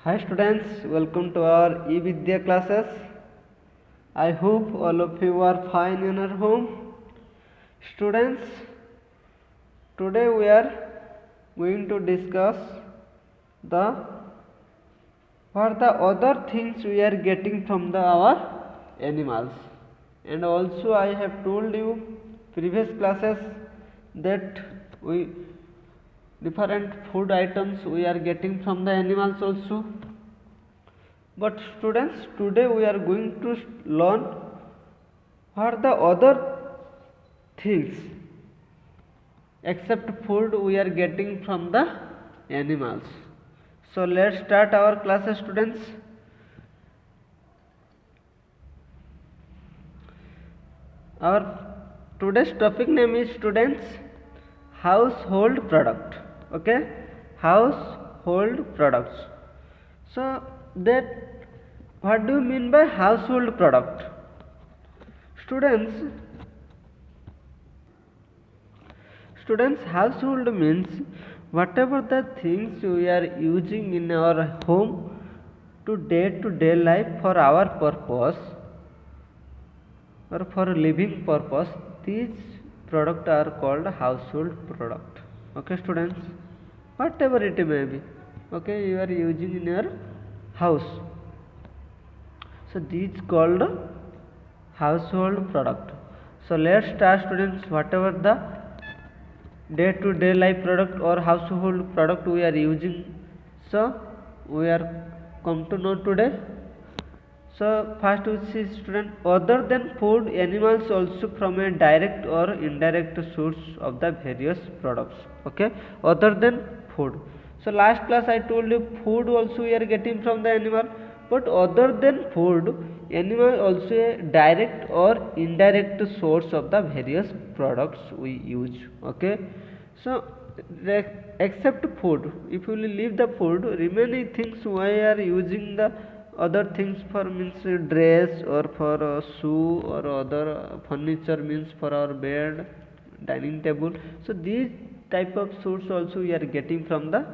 Hi students, welcome to our e-Vidya classes. I hope all of you are fine in your home. Students, today we are going to discuss the what the other things we are getting from our animals. And also I have told you previous classes that we different food items we are getting from the animals also. But students, today we are going to learn what the other things except food we are getting from the animals. So let's start our classes, students. Our today's topic name is, students, household product. Okay, household products. So that, what do you mean by household product? Students, household means whatever the things we are using in our home to day life for our purpose or for living purpose, these products are called household product. Okay, students, whatever it may be, okay, you are using in your house. So these called household product. So let's start, students. Whatever the day to day life product or household product we are using, so we are come to know today. So first we see, student, other than food, animals also from a direct or indirect source of the various products. Okay, other than food. So last class I told you food also we are getting from the animal, but other than food, animal also a direct or indirect source of the various products we use. Okay, so except food, if you will leave the food, remaining things why are using the other things for, means dress or for shoe or other furniture, means for our bed, dining table. So these type of source also we are getting from the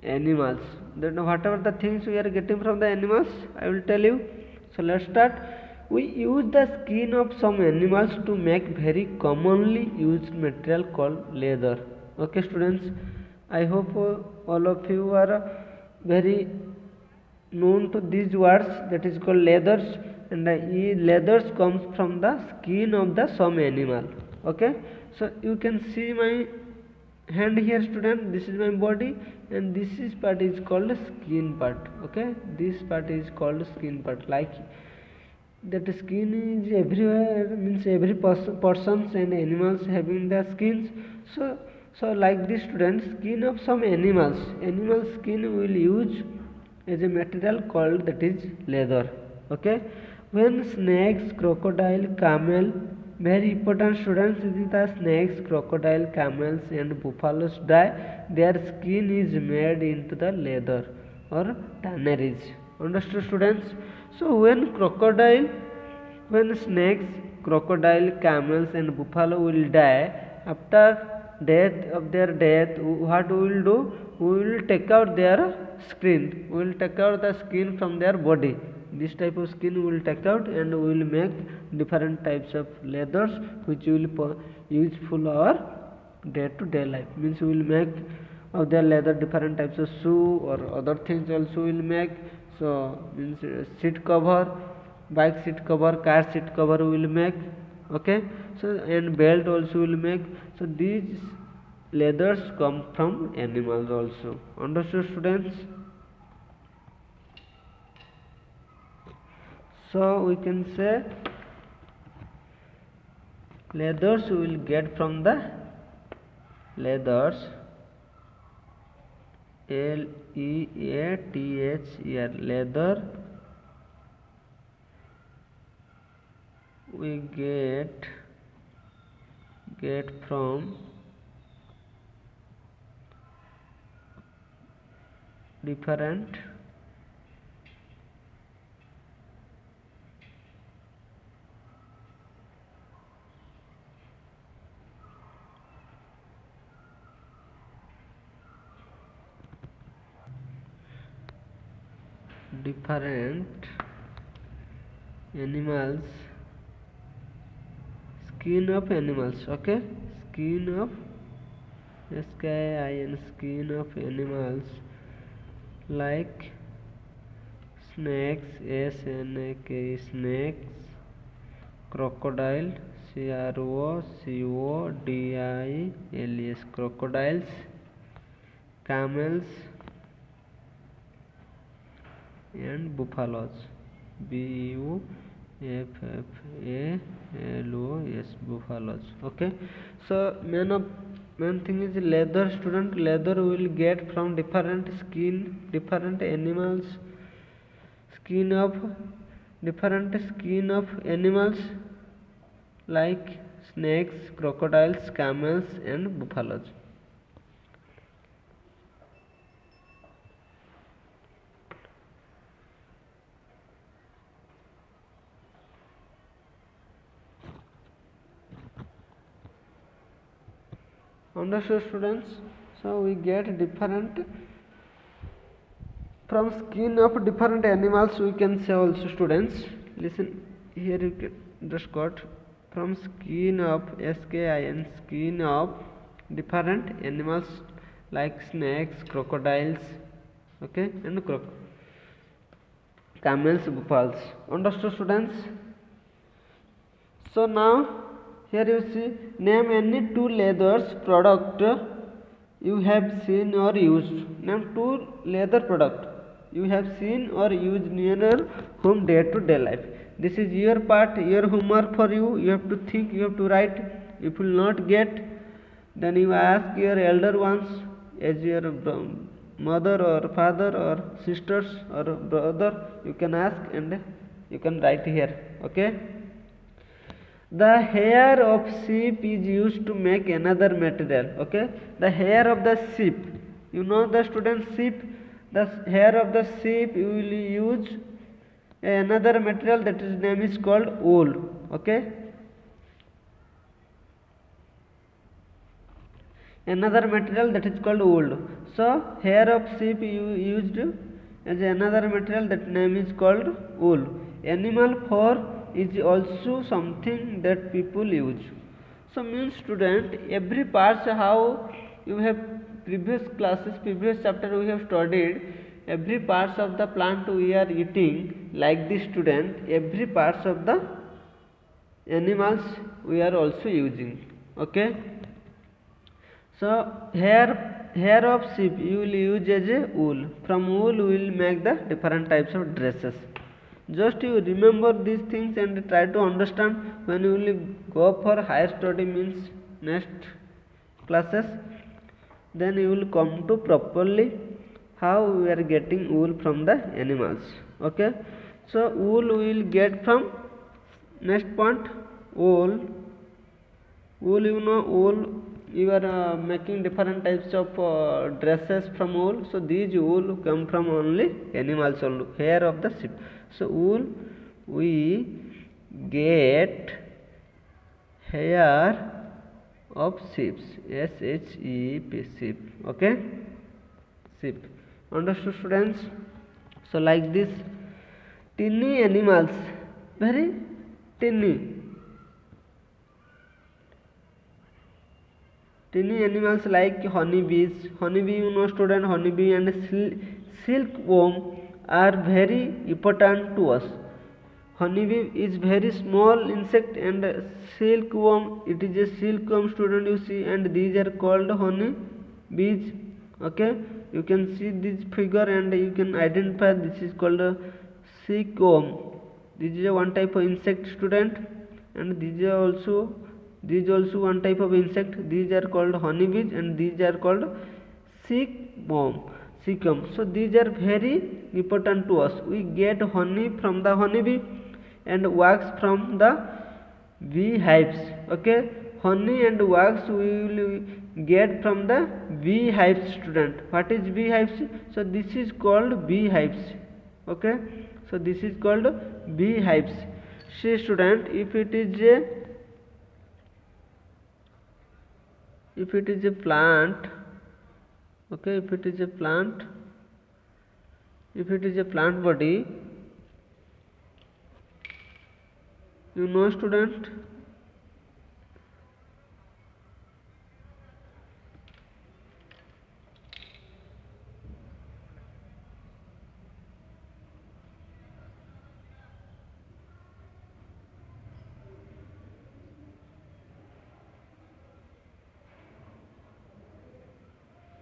animals. Then whatever the things we are getting from the animals, I will tell you. So let's start. We use the skin of some animals to make very commonly used material called leather. Okay, students, I hope all of you are very known to these words, that is called leathers, and leathers comes from the skin of the some animal. Okay, so you can see my hand here, student. This is my body, and this is part is called skin part. Okay, this part is called skin part. Like that skin is everywhere, means every persons and animals having the skins. So like this, students, skin of some animal skin will use as a material called, that is leather. Okay, when snakes, crocodile, camel, very important, students, the snakes, crocodile, camels and buffaloes die, their skin is made into the leather or tanneries. Understood, students? So when snakes, crocodile, camels and buffalo will die, after death of their death, what we will do? We will take out their skin. We will take out the skin from their body. This type of skin we will take out, and we will make different types of leathers which will useful our day to day life. Means we will make of their leather different types of shoe or other things also will make. So means seat cover, bike seat cover, car seat cover will make. Okay, so and belt also will make. So these leathers come from animals also. Understood, students? So we can say leathers we will get from the leathers, LEATHER, leather we get from different different animals, skin of animals. Okay, skin of skin, skin of animals like snakes, snakes, crocodile, crocodiles, crocodiles, camels and buffaloes, buffaloes, buffaloes. Okay, so main thing is leather. Student, leather will get from different animals, skin of different skin of animals like snakes, crocodiles, camels and buffaloes. Understood, students? So we get different from skin of different animals. We can say also, students, listen here, you can just got from skin of skin of different animals like snakes, crocodiles, okay, and camels, buffaloes. Understood, students? So now here you see, name any two leathers product you have seen or used. Name two leather product you have seen or used in your home day to day life. This is your part, your homework for you. You have to think, you have to write. If you will not get, then you ask your elder ones, as your mother or father or sisters or brother. You can ask and you can write here. Okay. The hair of sheep is used to make another material. Okay, the hair of the sheep, you know the student, sheep, the hair of the sheep you will use another material, that is name is called wool. Okay, another material that is called wool. So hair of sheep you used as another material, that name is called wool. Animal fur is also something that people use. So means student, every parts, how you have previous classes, previous chapter we have studied, every parts of the plant we are eating. Like this student, every parts of the animals we are also using. Okay, so hair of sheep you will use as a wool. From wool we will make the different types of dresses. Just you remember these things and try to understand when you will go for higher study, means next classes. Then you will come to properly how we are getting wool from the animals. Okay, so wool we will get from next point, wool. Wool, you know, wool, you are making different types of dresses from wool. So these wool come from only animals only, hair of the sheep. So wool we get hair of sheep, sheep, sheep. Okay, sheep. Understood, students? So like this, tiny animals, very tiny animals like honeybees. Honeybee, you know student, honeybee and silkworm are very important to us. Honeybee is very small insect and silkworm, it is a silkworm, student, you see, and these are called honey bees. Okay, you can see this figure and you can identify this is called a silkworm. This is a one type of insect, student, and these also one type of insect. These are called honeybees and these are called silkworm. So these are very important to us. We get honey from the honeybee and wax from the beehives. Okay, honey and wax we will get from the beehives, student. What is beehives? So this is called beehives. Okay, so this is called beehives. See student, if it is a plant, okay, if it is a plant, If it is a plant body, you know student,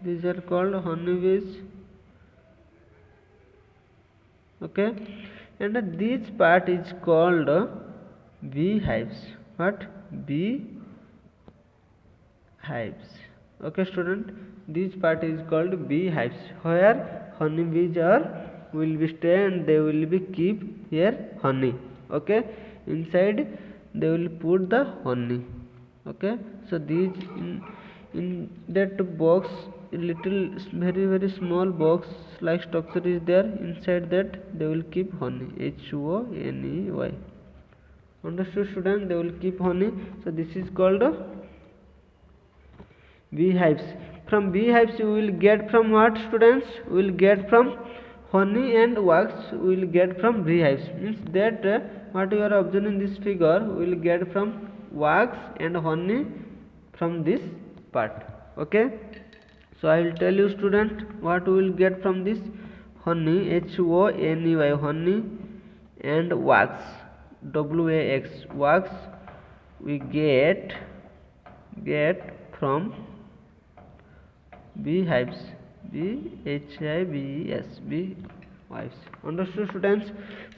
these are called honeybees. Okay, and this part is called beehives. What? Beehives. Okay student, this part is called beehives, where honeybees are will be stay and they will be keep here honey. Okay, inside they will put the honey. Okay, so these in that box, little very small box like structure is there. Inside that they will keep honey, honey. Understood student? They will keep honey. So this is called beehives. From beehives you will get from what students? We will get from honey and wax. We will get from beehives. Means that what you are observing in this figure, we will get from wax and honey from this part. Okay. So I will tell you student what we will get from this honey, honey, honey, and wax, wax we get from beehives, beehives. Understood students?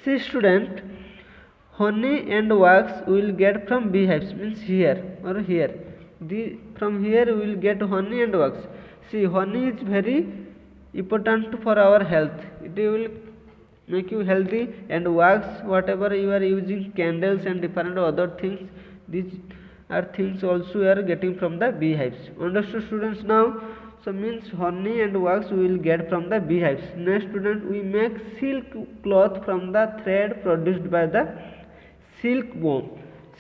See student, honey and wax we will get from beehives, means here or here. From here we will get honey and wax. See, honey is very important for our health. It will make you healthy, and wax, whatever you are using, candles and different other things, these are things also you are getting from the beehives. Understood students now? So means honey and wax we will get from the beehives. Next student, we make silk cloth from the thread produced by the silkworm.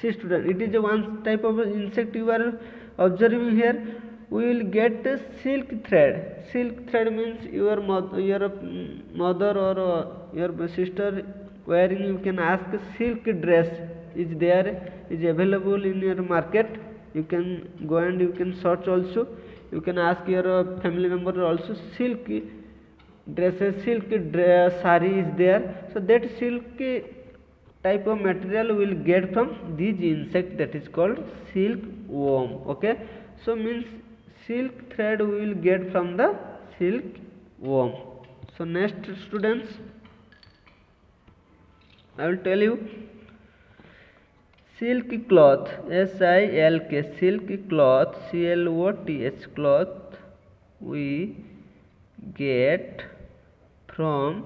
See student, it is a one type of insect you are observing here. We will get silk thread. Silk thread means your mother or your sister wearing, you can ask, silk dress is there, is available in your market. You can go and you can search also. You can ask your family member also, silk dresses, sari is there. So that silk type of material will get from these insect, that is called silkworm. Okay, so means silk thread we will get from the silkworm. So next students, I will tell you silk cloth, silk, silk cloth, cloth, cloth we get from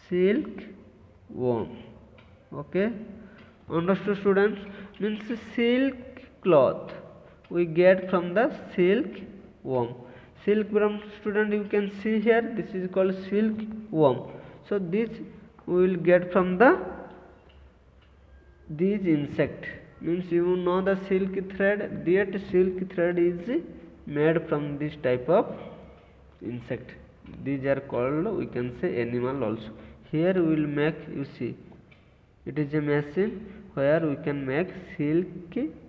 silkworm. Okay, understood students? Means silk cloth we get from the silkworm. Silkworm student, you can see here, this is called silkworm. So this we will get from these insect. Means you know the silk thread, that silk thread is made from this type of insect. These are called, we can say, animal also. Here we will make, you see, it is a machine where we can make silk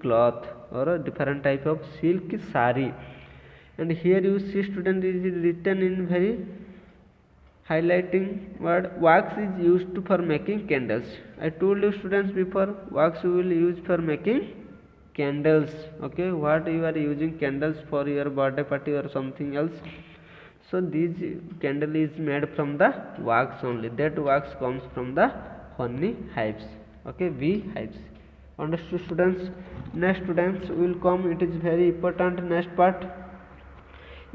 cloth or a different type of silk sari. And here you see student, it is written in very highlighting word, wax is used for making candles. I told you students before, wax we will use for making candles. Okay, what you are using candles for your birthday party or something else. So this candle is made from the wax only. That wax comes from the honey hives. Okay, bee hives. Understood students? Next students will come, it is very important next part.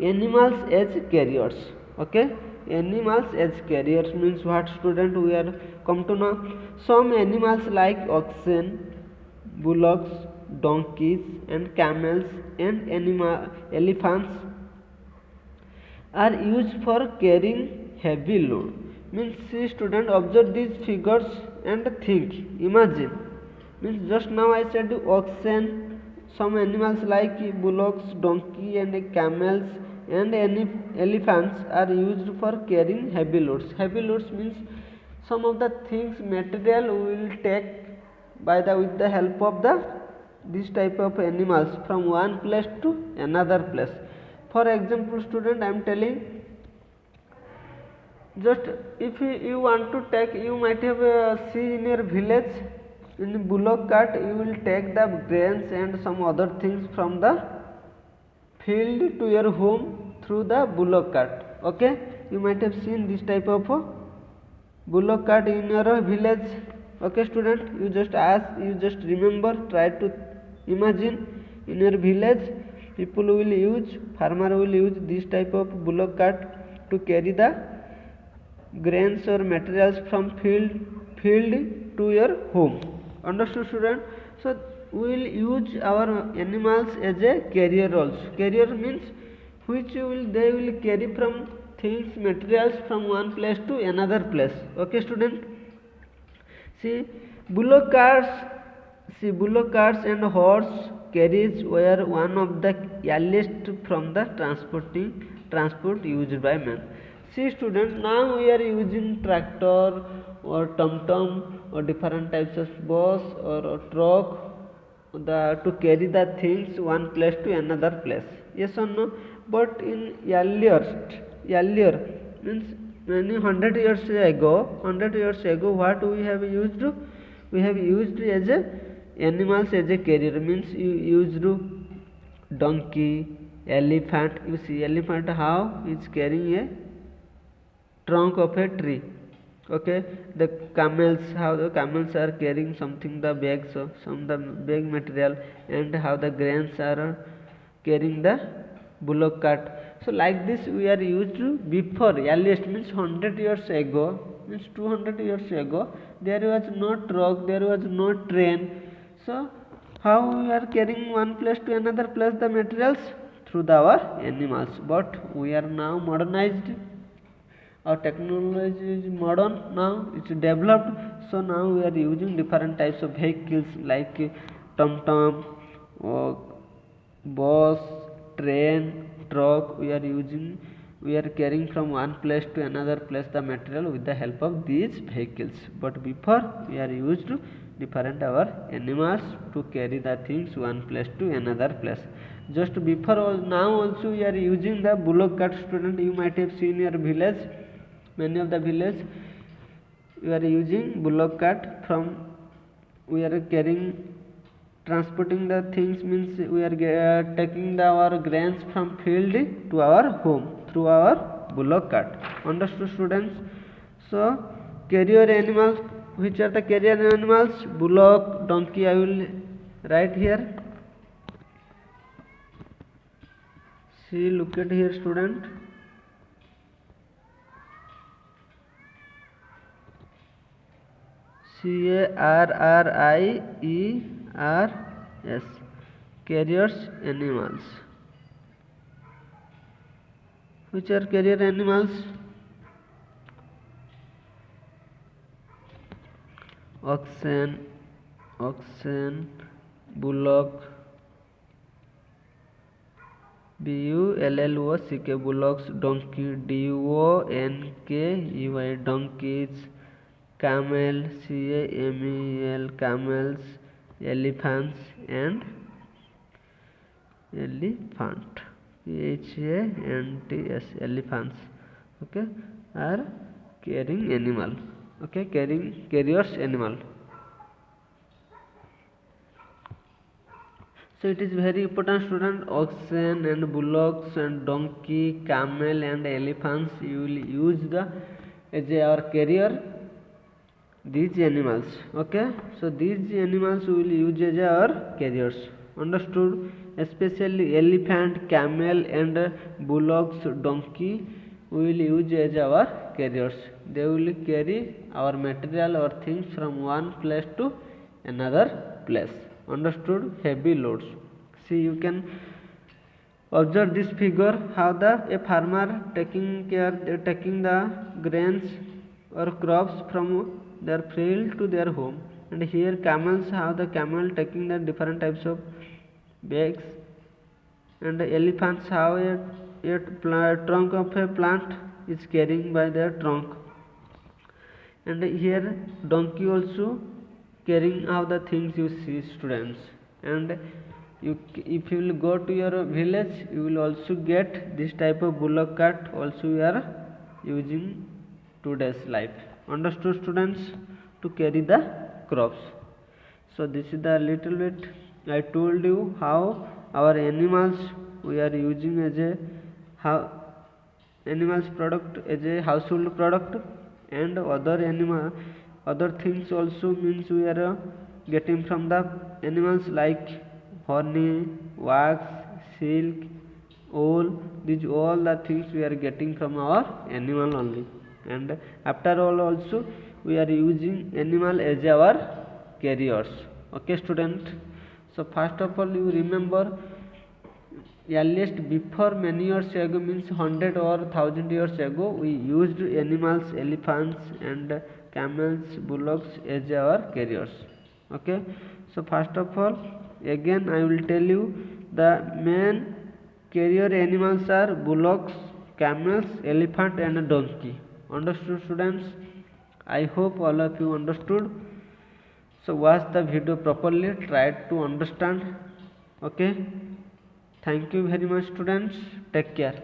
Animals as carriers. Okay, animals as carriers means what student we are come to know. Some animals like oxen, bullocks, donkeys and camels and elephants are used for carrying heavy load. Means see student, observe these figures and think, imagine. Means just now I said oxen, some animals like bullocks, donkey and camels and elephants are used for carrying heavy loads. Heavy loads means some of the things material we will take with the help of this type of animals from one place to another place. For example, student, I am telling, just if you want to take, you might have see in your village, in bullock cart you will take the grains and some other things from the field to your home through the bullock cart. Okay, you might have seen this type of bullock cart in your village. Okay student, you just remember, try to imagine, in your village farmer will use this type of bullock cart to carry the grains or materials from field to your home. Understood student? So we will use our animals as a carrier also. Carrier means they will carry from things, materials from one place to another place. Okay student? See, bullock carts and horse carriage were one of the earliest from the transport used by man. See student, now we are using tractor or tum-tum or different types of bus or truck to carry the things one place to another place. Yes or no? But in earlier means many 100 years ago, what we have used? We have used as a animals as a carrier, means you used donkey, elephant. You see elephant how is carrying a trunk of a tree. Okay, the camels, how the camels are carrying something, the bags, some the bag material, and how the grains are carrying the bullock cart. So like this we are used to before, earliest means 100 years ago, means 200 years ago, there was no truck, there was no train. So how we are carrying one place to another place the materials? Through our animals. But we are now modernized, our technology is modern now, it's developed. So now we are using different types of vehicles like tum-tum, bus, train, truck. We are carrying from one place to another place the material with the help of these vehicles. But before we are used to different our animals to carry the things one place to another place. Just before, now also we are using the bullock cart. Student, you might have seen your village, many of the village we are using bullock cart. We are transporting the things, means we are taking our grains from field to our home through our bullock cart. Understood students? So carrier animals, which are the carrier animals? Bullock, donkey. I will write here. See, look at here student. Carriers, carriers animals. Which are carrier animals? Oxen, bullock, bullock, bullocks, donkey, donkey, donkeys, camel, camels, elephants and elephant, elephants. Okay, are carrying animal. Okay, carriers animal. So it is very important student, oxen and bullocks and donkey, camel and elephants, you will use as our carrier, these animals. Okay, so these animals we will use as our carriers. Understood? Especially elephant, camel and bullocks, donkey we will use as our carriers. They will carry our material or things from one place to another place. Understood? Heavy loads. See, you can observe this figure, how a farmer taking the grains or crops from their field to their home, and here camels, how the camel taking the different types of bags, and elephants, how trunk of a plant is carrying by their trunk, and here donkey also carrying out the things you see, students. And if you will go to your village, you will also get this type of bullock cart also we are using today's life. Understood, students? To carry the crops. So this is the little bit I told you how our animals we are using as a how animals product as a household product, and other things also means we are getting from the animals like honey, wax, silk, wool. These all the things we are getting from our animal only, and after all also we are using animal as our carriers. Okay, student? So first of all you remember, earliest before many years ago means 100 or 1000 years ago, we used animals, elephants and camels, bullocks as our carriers. Okay, so first of all again I will tell you the main carrier animals are bullocks, camels, elephant and donkey. Understood, students? I hope all of you understood. So watch the video properly, try to understand. Okay, thank you very much, students. Take care.